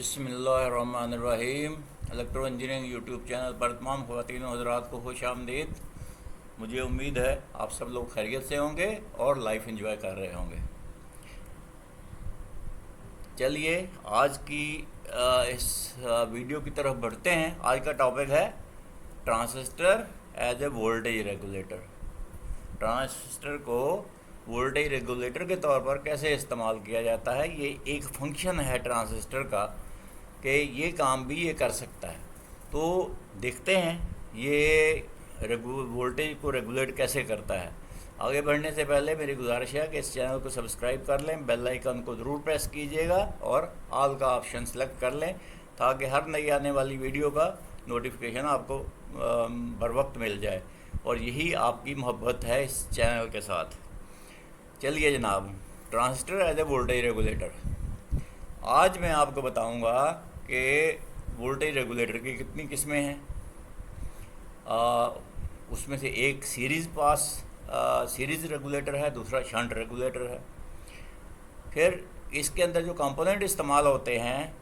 बिस्मिल्लाहिर्रहमानिर्रहीम। Electro engineering YouTube channel पर तमाम ख़वातीन और हज़रात को खुश आमदीद। मुझे उम्मीद है आप सब लोग खैरियत से होंगे और लाइफ एंजॉय कर रहे होंगे। चलिए आज की इस वीडियो की तरफ बढ़ते हैं। आज का टॉपिक है transistor as a voltage regulator. Transistor को वोल्टेज रेगुलेटर के तौर पर कैसे इस्तेमाल किया जाता है, ये एक फंक्शन है ट्रांजिस्टर का कि ये काम भी ये कर सकता है। तो देखते हैं ये वोल्टेज को रेगुलेट कैसे करता है। आगे बढ़ने से पहले मेरी गुजारिश है कि इस चैनल को सब्सक्राइब कर लें, बेल आइकन को ज़रूर प्रेस कीजिएगा और ऑल का ऑप्शन सेलेक्ट कर लें ताकि हर नई आने वाली वीडियो का नोटिफिकेशन आपको बर वक्त मिल जाए। और यही आपकी मोहब्बत है इस चैनल के साथ। चलिए जनाब, transistor as a voltage regulator. आज मैं आपको बताऊंगा कि वोल्टेज रेगुलेटर की कितनी किस्में हैं। उसमें से एक सीरीज़ रेगुलेटर है, दूसरा शंट रेगुलेटर है। फिर इसके अंदर जो कंपोनेंट इस्तेमाल होते हैं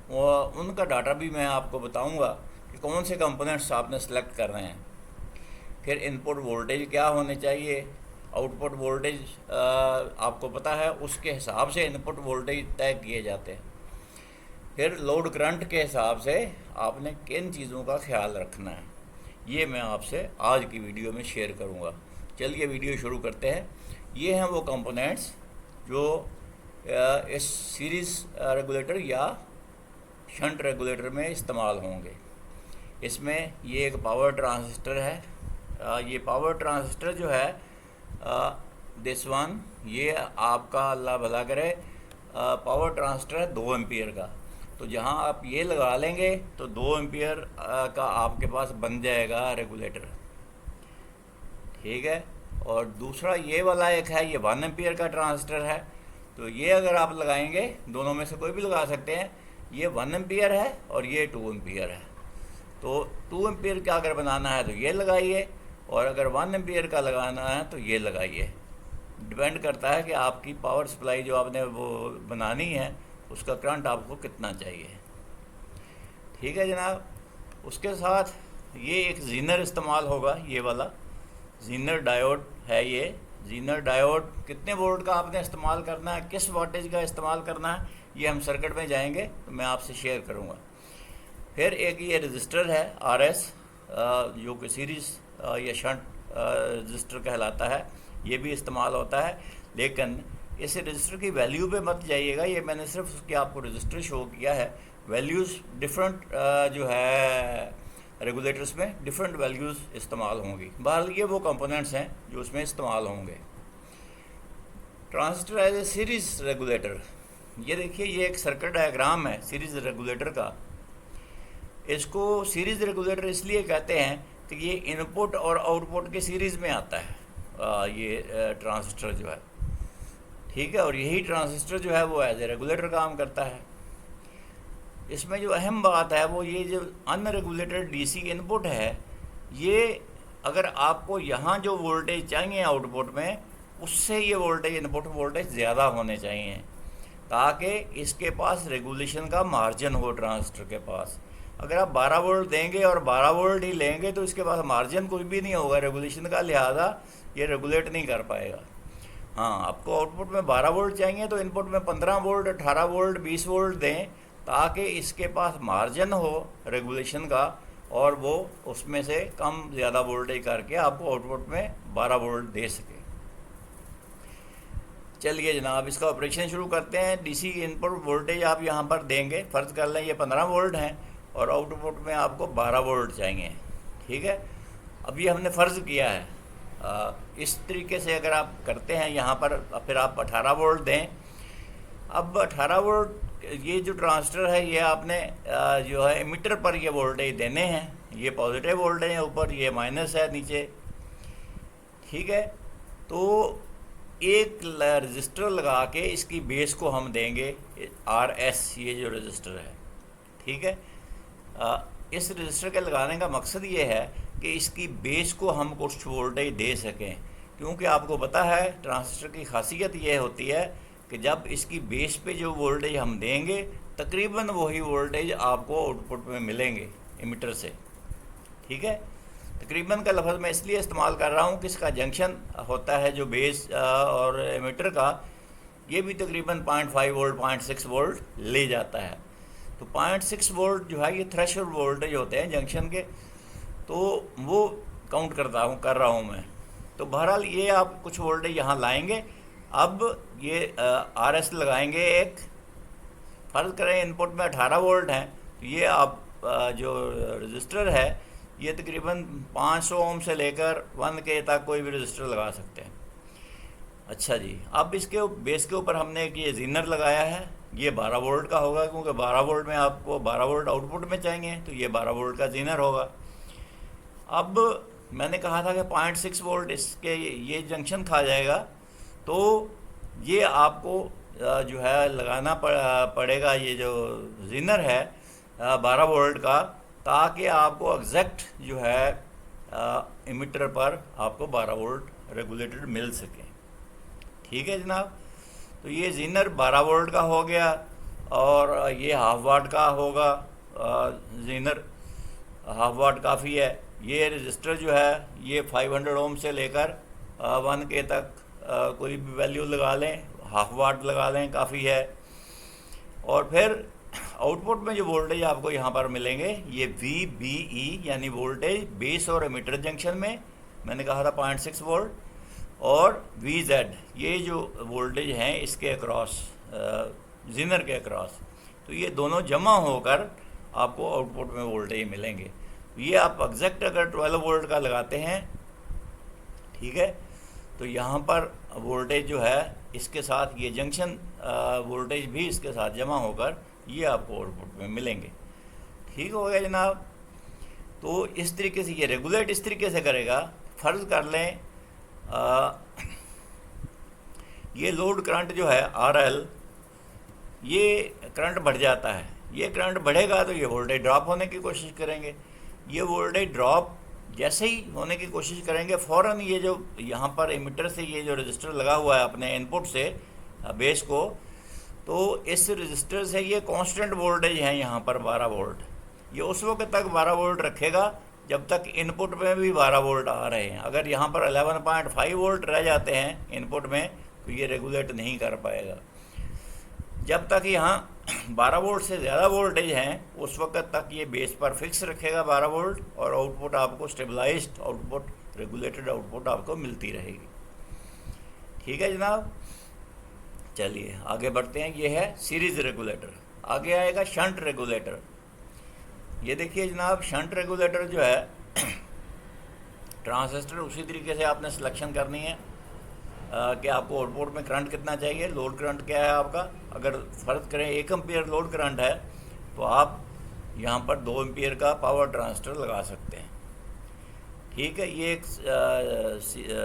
वो उनका डाटा भी मैं आपको बताऊंगा कि कौन से कंपोनेंट्स आपने सेलेक्ट करने हैं। फिर इनपुट वोल्टेज क्या होने चाहिए, आउटपुट वोल्टेज आपको पता है उसके हिसाब से इनपुट वोल्टेज तय किए जाते हैं। फिर लोड करंट के हिसाब से आपने किन चीज़ों का ख्याल रखना है, ये मैं आपसे आज की वीडियो में शेयर करूंगा। चलिए वीडियो शुरू करते हैं। ये हैं वो कंपोनेंट्स जो इस सीरीज़ रेगुलेटर या शंट रेगुलेटर में इस्तेमाल होंगे। इसमें ये एक पावर ट्रांजिस्टर है। ये पावर ट्रांजिस्टर जो है दिस वन, ये आपका अल्लाह भला करे पावर ट्रांजिस्टर है 2 एम्पियर का। तो जहाँ आप ये लगा लेंगे तो 2 एम्पियर का आपके पास बन जाएगा रेगुलेटर, ठीक है। और दूसरा ये वाला एक है, ये 1 एम्पियर का ट्रांजिस्टर है। तो ये अगर आप लगाएंगे, दोनों में से कोई भी लगा सकते हैं, ये 1 एम्पियर है और ये 2 एम्पियर है। तो 2 एम्पियर का अगर बनाना है तो ये लगाइए, और अगर 1 एम्पियर का लगाना है तो ये लगाइए। डिपेंड करता है कि आपकी पावर सप्लाई जो आपने वो बनानी है उसका करंट आपको कितना चाहिए, ठीक है जनाब। उसके साथ ये एक जीनर इस्तेमाल होगा, ये वाला जीनर डायोड है। ये जीनर डायोड कितने वोल्ट का आपने इस्तेमाल करना है, किस वोल्टेज का इस्तेमाल करना है, ये हम सर्किट में जाएंगे तो मैं आपसे शेयर करूँगा। फिर एक ये रजिस्टर है RS, जो कि सीरीज़ या शंट रजिस्टर कहलाता है। ये भी इस्तेमाल होता है, लेकिन इस रजिस्टर की वैल्यू पे मत जाइएगा। ये मैंने सिर्फ उसकी आपको रजिस्टर शो किया है। वैल्यूज़ डिफरेंट जो है रेगुलेटर्स में डिफरेंट वैल्यूज़ इस्तेमाल होंगी। बहरहाल ये वो कंपोनेंट्स हैं जो उसमें इस्तेमाल होंगे। Transistor as a series regulator, ये देखिए ये एक सर्किट डायग्राम है सीरीज़ रेगुलेटर का। इसको सीरीज़ रेगुलेटर इसलिए कहते हैं कि ये इनपुट और आउटपुट के सीरीज़ में आता है ये ट्रांजिस्टर जो है, ठीक है। और यही ट्रांजिस्टर जो है वो एज ए रेगुलेटर काम करता है। इसमें जो अहम बात है वो ये जो अनरेगुलेटेड DC इनपुट है, ये अगर आपको यहाँ जो वोल्टेज चाहिए आउटपुट में, उससे ये वोल्टेज इनपुट वोल्टेज ज़्यादा होने चाहिए ताकि इसके पास रेगुलेशन का मार्जिन हो ट्रांजिस्टर के पास। अगर आप 12 वोल्ट देंगे और 12 वोल्ट ही लेंगे तो इसके पास मार्जिन कुछ भी नहीं होगा रेगुलेशन का, लिहाजा ये रेगुलेट नहीं कर पाएगा। हाँ, आपको आउटपुट में 12 वोल्ट चाहिए तो इनपुट में 15 वोल्ट, 18 वोल्ट, 20 वोल्ट दें ताकि इसके पास मार्जिन हो रेगुलेशन का, और वो उसमें से कम ज़्यादा वोल्टेज करके आपको आउटपुट में 12 वोल्ट दे सके। चलिए जनाब, इसका ऑपरेशन शुरू करते हैं। DC इनपुट वोल्टेज आप यहाँ पर देंगे, फ़र्ज़ कर लें ये 15 वोल्ट हैं और आउटपुट में आपको 12 वोल्ट चाहिए, ठीक है। अब ये हमने फ़र्ज़ किया है। इस तरीके से अगर आप करते हैं यहाँ पर, फिर आप 18 वोल्ट दें। अब 18 वोल्ट ये जो ट्रांजिस्टर है ये आपने जो है एमीटर पर ये वोल्टेज देने हैं। ये पॉजिटिव वोल्टेज है ऊपर, ये माइनस है नीचे, ठीक है। तो एक रजिस्टर लगा के इसकी बेस को हम देंगे RS, ये जो रजिस्टर है, ठीक है। इस रजिस्टर के लगाने का मकसद ये है कि इसकी बेस को हम कुछ वोल्टेज दे सकें, क्योंकि आपको पता है ट्रांजिस्टर की खासियत ये होती है कि जब इसकी बेस पे जो वोल्टेज हम देंगे तकरीबन वही वोल्टेज आपको आउटपुट में मिलेंगे इमिटर से। ठीक है, तकरीबन का लफ्ज़ मैं इसलिए इस्तेमाल कर रहा हूँ कि इसका जंक्शन होता है जो बेस और एमिटर का, ये भी तकरीबन 0.5 वोल्ट 0.6 वोल्ट ले जाता है। तो 0.6 वोल्ट जो है ये थ्रेशोल्ड वोल्टेज होते हैं जंक्शन के, तो वो काउंट कर रहा हूँ मैं। तो बहरहाल ये आप कुछ वोल्टेज यहाँ लाएंगे। अब ये RS लगाएंगे एक, फ़र्ज़ करें इनपुट में 18 वोल्ट हैं, तो ये आप जो रजिस्टर है ये तकरीबन 500 ओम से लेकर 1K तक कोई भी रजिस्टर लगा सकते हैं। अच्छा जी, अब इसके बेस के ऊपर हमने एक ये जीनर लगाया है, ये 12 वोल्ट का होगा, क्योंकि 12 वोल्ट में आपको 12 वोल्ट आउटपुट में चाहिए, तो ये 12 वोल्ट का जीनर होगा। अब मैंने कहा था कि 0.6 वोल्ट इसके ये जंक्शन खा जाएगा, तो ये आपको जो है लगाना पड़ेगा ये जो जीनर है 12 वोल्ट का, ताकि आपको एग्जैक्ट जो है इमिटर पर आपको 12 वोल्ट रेगुलेटेड मिल सके। ठीक है जनाब, तो ये जीनर 12 वोल्ट का हो गया और ये हाफ वाट का होगा। जीनर हाफ वाट काफ़ी है। ये रजिस्टर जो है ये 500 ओम से लेकर 1K तक कोई भी वैल्यू लगा लें, हाफ वाट लगा लें, काफ़ी है। और फिर आउटपुट में जो वोल्टेज आपको यहाँ पर मिलेंगे ये VBE यानी वोल्टेज बेस और एमिटर जंक्शन में मैंने कहा था 0.6 वोल्ट, और VZ ये जो वोल्टेज हैं इसके अक्रॉस जीनर के अक्रॉस, तो ये दोनों जमा होकर आपको आउटपुट में वोल्टेज मिलेंगे। ये आप एग्जैक्ट अगर 12 वोल्ट का लगाते हैं, ठीक है, तो यहाँ पर वोल्टेज जो है इसके साथ ये जंक्शन वोल्टेज भी इसके साथ जमा होकर ये आपको आउटपुट में मिलेंगे। ठीक हो गया जनाब। तो इस तरीके से ये रेगुलेट इस तरीके से करेगा। फ़र्ज़ कर लें ये लोड करंट जो है RL, ये करंट बढ़ जाता है। ये करंट बढ़ेगा तो ये वोल्टेज ड्रॉप होने की कोशिश करेंगे। ये वोल्टेज ड्रॉप जैसे ही होने की कोशिश करेंगे, फ़ौरन ये जो यहाँ पर एमिटर से ये जो रजिस्टर लगा हुआ है अपने इनपुट से बेस को, तो इस रजिस्टर से ये कांस्टेंट वोल्टेज है यहाँ पर 12 वोल्ट, ये उस वक्त तक 12 वोल्ट रखेगा जब तक इनपुट में भी 12 वोल्ट आ रहे हैं। अगर यहाँ पर 11.5 वोल्ट रह जाते हैं इनपुट में तो ये रेगुलेट नहीं कर पाएगा। जब तक यहाँ 12 वोल्ट से ज़्यादा वोल्टेज हैं उस वक्त तक ये बेस पर फिक्स रखेगा 12 वोल्ट, और आउटपुट आपको स्टेबलाइज्ड आउटपुट, रेगुलेटेड आउटपुट आपको मिलती रहेगी। ठीक है जनाब, चलिए आगे बढ़ते हैं। ये है सीरीज़ रेगुलेटर। आगे आएगा शंट रेगुलेटर। ये देखिए जनाब, शंट रेगुलेटर जो है ट्रांजिस्टर उसी तरीके से आपने सिलेक्शन करनी है कि आपको आउटपुट में करंट कितना चाहिए, लोड करंट क्या है आपका। अगर फ़र्ज़ करें 1 एम्पियर लोड करंट है तो आप यहाँ पर 2 एम्पियर का पावर ट्रांजिस्टर लगा सकते हैं। ठीक है, ये एक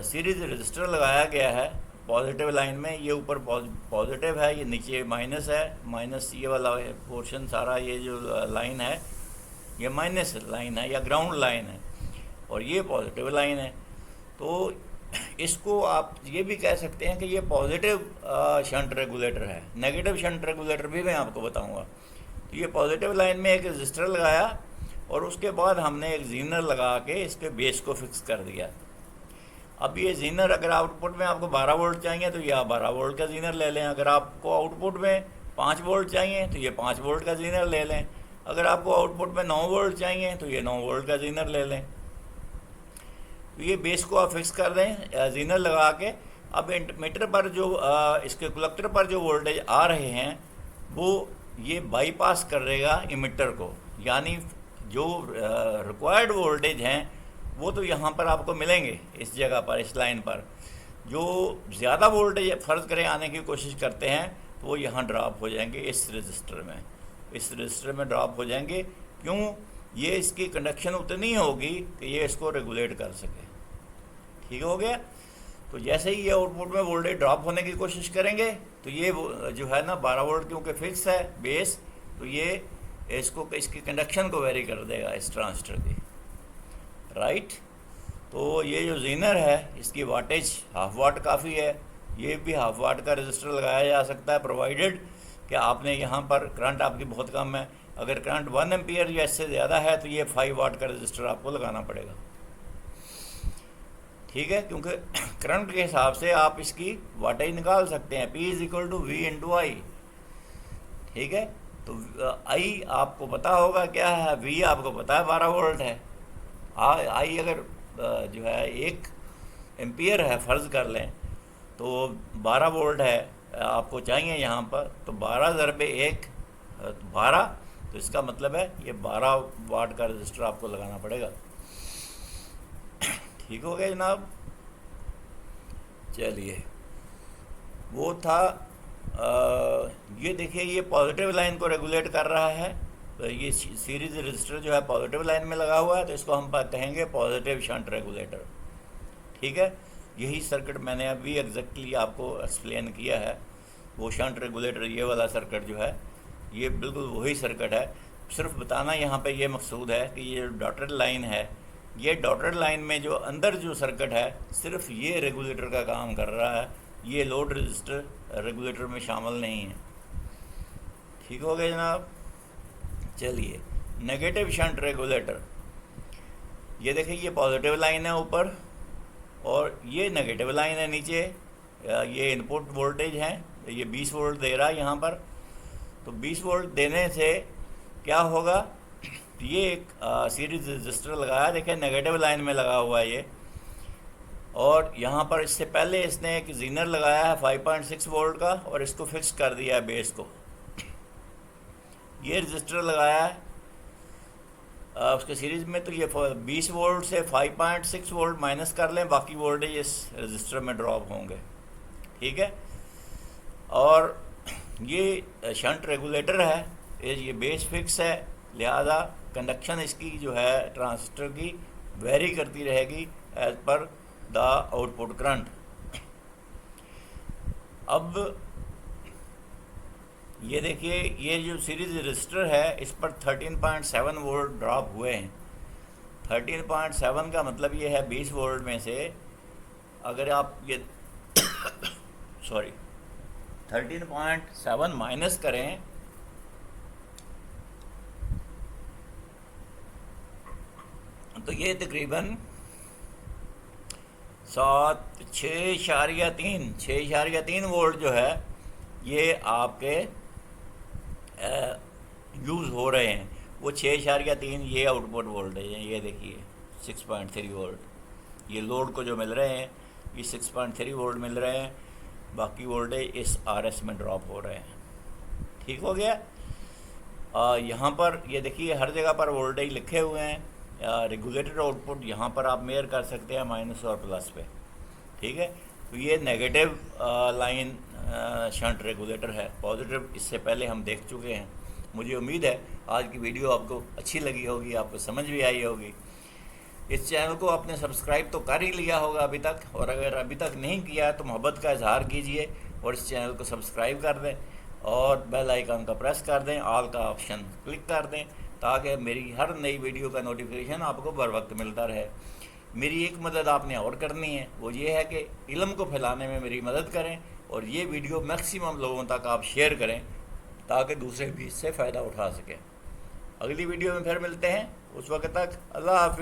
सीरीज़ रजिस्टर लगाया गया है पॉजिटिव लाइन में। ये ऊपर पॉजिटिव है, ये नीचे माइनस है। माइनस ये वाला पोर्शन सारा, ये जो लाइन है ये माइनस लाइन है या ग्राउंड लाइन है, और ये पॉजिटिव लाइन है। तो इसको आप ये भी कह सकते हैं कि ये पॉजिटिव शंट रेगुलेटर है। नेगेटिव शंट रेगुलेटर भी मैं आपको बताऊंगा। तो ये पॉजिटिव लाइन में एक रजिस्टर लगाया और उसके बाद हमने एक जीनर लगा के इसके बेस को फिक्स कर दिया। अब ये जीनर, अगर आउटपुट में आपको 12 वोल्ट चाहिए तो ये आप 12 वोल्ट का जीनर ले लें। अगर आपको आउटपुट में 5 वोल्ट चाहिए तो ये 5 वोल्ट का जीनर ले लें। अगर आपको आउटपुट में 9 वोल्ट चाहिए तो ये 9 वोल्ट का जीनर ले लें। तो ये बेस को आप फिक्स कर दें जीनर लगा के। अब मीटर पर जो इसके कलेक्टर पर जो वोल्टेज आ रहे हैं वो ये बाईपास करेगा इमिटर को, यानी जो रिक्वायर्ड वोल्टेज हैं वो तो यहाँ पर आपको मिलेंगे इस जगह पर, इस लाइन पर। जो ज़्यादा वोल्टेज फ़र्ज़ करें आने की कोशिश करते हैं तो वो यहाँ ड्रॉप हो जाएंगे इस रजिस्टर में, इस रजिस्टर में ड्रॉप हो जाएंगे। क्यों? ये इसकी कंडक्शन उतनी होगी कि ये इसको रेगुलेट कर सके। ठीक हो गया। तो जैसे ही ये आउटपुट में वोल्टेज ड्रॉप होने की कोशिश करेंगे तो ये जो है ना 12 वोल्ट क्योंकि फिक्स है बेस, तो ये इसको इसकी कंडक्शन को वेरी कर देगा इस ट्रांजिस्टर की, राइट। तो ये जो जीनर है इसकी वाटेज हाफ वाट काफ़ी है। ये भी हाफ वाट का रजिस्टर लगाया जा सकता है, प्रोवाइडेड कि आपने यहाँ पर करंट आपकी बहुत कम है, अगर करंट 1 एम्पियर या इससे ज़्यादा है तो ये 5 वाट का रजिस्टर आपको लगाना पड़ेगा। ठीक है, क्योंकि करंट के हिसाब से आप इसकी वाटेज निकाल सकते हैं, P is equal to V into I. ठीक है, तो आई आपको पता होगा क्या है, वी आपको पता है 12 वोल्ट है। आई अगर जो है 1 एम्पियर है फ़र्ज़ कर लें, तो 12 वोल्ट है आपको चाहिए यहाँ पर, तो 12 ज़रबे 1 12, तो इसका मतलब है ये 12 वाट का रजिस्टर आपको लगाना पड़ेगा। ठीक हो गया जनाब। चलिए, वो था ये देखिए, ये पॉजिटिव लाइन को रेगुलेट कर रहा है, तो ये सीरीज रजिस्टर जो है पॉजिटिव लाइन में लगा हुआ है, तो इसको हम कहेंगे पॉजिटिव शंट रेगुलेटर। ठीक है, यही सर्किट मैंने अभी एग्जैक्टली आपको एक्सप्लेन किया है। वो शंट रेगुलेटर ये वाला सर्किट जो है, ये बिल्कुल वही सर्किट है। सिर्फ बताना यहाँ पे ये मकसूद है कि ये डॉटेड लाइन है, ये डॉटेड लाइन में जो अंदर जो सर्किट है सिर्फ ये रेगुलेटर का काम कर रहा है, ये लोड रजिस्टर रेगुलेटर में शामिल नहीं है। ठीक हो गया जनाब। चलिए, नेगेटिव शंट रेगुलेटर, ये देखिए ये पॉजिटिव लाइन है ऊपर और ये नेगेटिव लाइन है नीचे। ये इनपुट वोल्टेज है, ये 20 वोल्ट दे रहा है यहाँ पर, तो 20 वोल्ट देने से क्या होगा, ये एक सीरीज रजिस्टर लगाया, देखिए नेगेटिव लाइन में लगा हुआ है ये, और यहाँ पर इससे पहले इसने एक जीनर लगाया है 5.6 वोल्ट का और इसको फिक्स कर दिया है बेस को। ये रजिस्टर लगाया है उसके सीरीज़ में, तो ये 20 वोल्ट से 5.6 वोल्ट माइनस कर लें, बाकी वोल्टेज इस रजिस्टर में ड्रॉप होंगे। ठीक है, और ये शंट रेगुलेटर है, ये बेस फिक्स है, लिहाजा कंडक्शन इसकी जो है ट्रांजिस्टर की वेरी करती रहेगी as per the output current. अब ये देखिए, ये जो सीरीज रजिस्टर है इस पर 13.7 वोल्ट ड्रॉप हुए हैं। 13.7 का मतलब ये है 20 वोल्ट में से अगर आप ये सॉरी 13.7 माइनस करें तो ये तकरीबन 6.3 वोल्ट जो है ये आपके यूज़ हो रहे हैं। वो 6.3 ये आउटपुट वोल्टेज है, ये देखिए 6.3 वोल्ट ये लोड को जो मिल रहे हैं, ये 6.3 वोल्ट मिल रहे हैं, बाकी वोल्टेज इस RS में ड्रॉप हो रहे हैं। ठीक हो गया। यहाँ पर ये देखिए हर जगह पर वोल्टेज लिखे हुए हैं, रेगुलेटेड आउटपुट यहाँ पर आप मेयर कर सकते हैं माइनस और प्लस पे। ठीक है, तो ये नेगेटिव लाइन शंट रेगुलेटर है, पॉजिटिव इससे पहले हम देख चुके हैं। मुझे उम्मीद है आज की वीडियो आपको अच्छी लगी होगी, आपको समझ भी आई होगी। इस चैनल को आपने सब्सक्राइब तो कर ही लिया होगा अभी तक, और अगर अभी तक नहीं किया तो मोहब्बत का इजहार कीजिए और इस चैनल को सब्सक्राइब कर दें और बेल आइकन का प्रेस कर दें, ऑल का ऑप्शन क्लिक कर दें, ताकि मेरी हर नई वीडियो का नोटिफिकेशन आपको बर वक्त मिलता रहे। मेरी एक मदद आपने और करनी है, वो ये है कि इल्म को फैलाने में मेरी मदद करें और ये वीडियो मैक्सिमम लोगों तक आप शेयर करें ताकि दूसरे भी इससे फ़ायदा उठा सकें। अगली वीडियो में फिर मिलते हैं, उस वक्त तक अल्लाह हाफिज़।